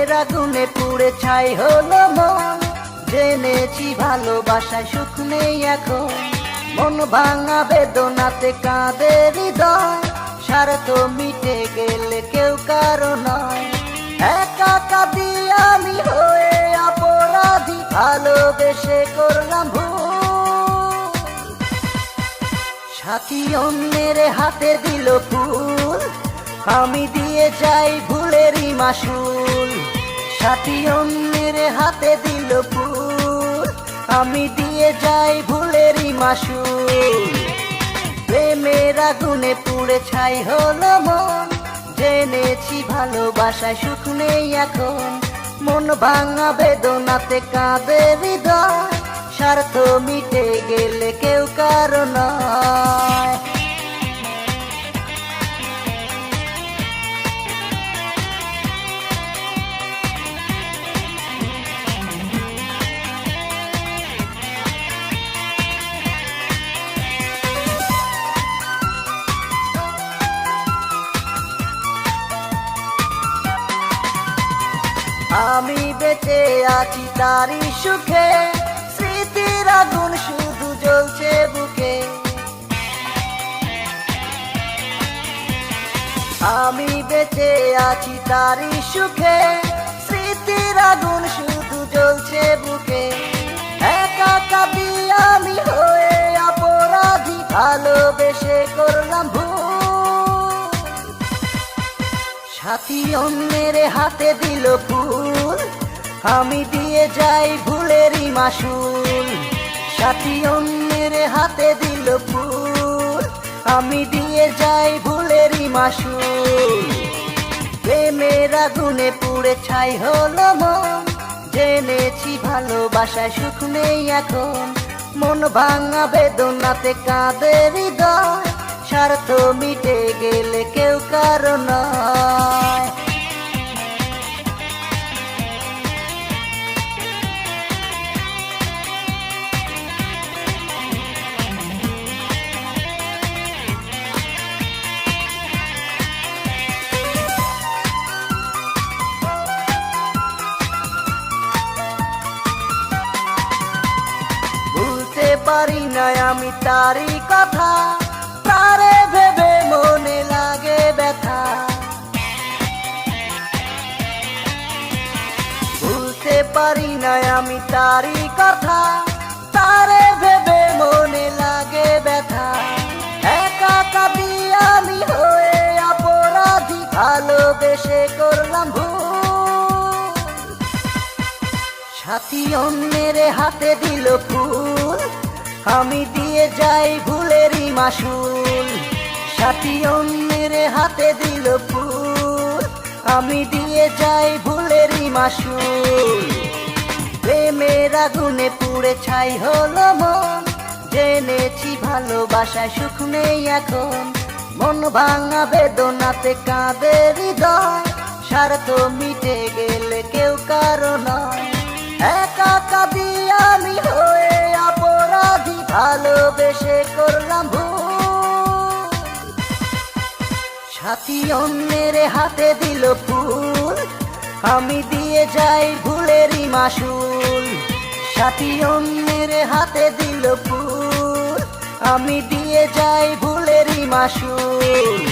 প্রেমের আগুনে পুড়ে ছাই হলো মন, জেনেছি ভালোবাসায় সুখ নেই এখন। মন ভাঙা বেদনাতে কাঁদে হৃদয়, স্বার্থ মিটে গেলে কেউ কারো নয়। একা কাঁদি আমি হয়ে অপরাধী, ভালোবেসে করলাম ভুল। সাথী অন্যের হাতে দিল ফুল, আমি দিয়ে যাই ভুলেরই মাসুল। সাথী অন্যের হাতে দিল ফুল, আমি দিয়ে যাই ভুলেরই মাসুল। প্রেমের আগুনে পুড়ে ছাই হলো মন, জেনেছি ভালোবাসায় সুখ নেই এখন। মন ভাঙা বেদনাতে কাঁদে হৃদয়, স্বার্থ মিটে গেলে কেউ কারো নয়। আমি বেঁচে আছি তারই সুখে, স্মৃতির আগুন শুধু জ্বলছে বুকে। আমি বেঁচে আছি তারই সুখে, স্মৃতির আগুন শুধু জ্বলছে বুকে। একা কাঁদি আমি হয়ে অপরাধী, ভালোবেসে করলাম ভুল। সাথী অন্যের হাতে দিল ফুল, আমি দিয়ে যাই ভুলেরই মাসুল। সাথী অন্যের হাতে দিল ফুল, আমি দিয়ে যাই ভুলেরই মাসুল। প্রেমের আগুনে পুড়ে ছাই হলো মন, জেনেছি ভালোবাসায় সুখ নেই এখন। মন ভাঙা বেদনাতে কাঁদে হৃদয়, স্বার্থ মিটে গেলে কেউ কারো নয়। ভুলতে পারি না আমি তারই কথা, তারে ভেবে মনে লাগে ব্যথা। ভুলতে পারি না আমি তারই কথা, তারে ভেবে মনে লাগে ব্যথা। একা কাঁদি আমি হয়ে অপরাধী, ভালোবেসে করলাম ভুল। সাথী অন্যের হাতে দিল ফুল, আমি দিয়ে যাই ভুলেরই মাসুল। সাথী অন্যের হাতে দিল ফুল, আমি দিয়ে যাই ভুলেরই মাসুল। প্রেমের আগুনে পুড়ে ছাই হলো মন, জেনেছি ভালোবাসায় সুখ নেই এখন। মন ভাঙা বেদনাতে কাঁদে হৃদয়, স্বার্থ মিটে গেলে কেউ কারো নয়। একা কাঁদি আমি হয়ে অপরাধী, ভালোবেসে করলাম ভুল। সাথী অন্যের হাতে দিল ফুল, আমি দিয়ে যাই ভুলেরই মাসুল। সাথী অন্যের হাতে দিল ফুল, আমি দিয়ে যাই ভুলেরই মাসুল।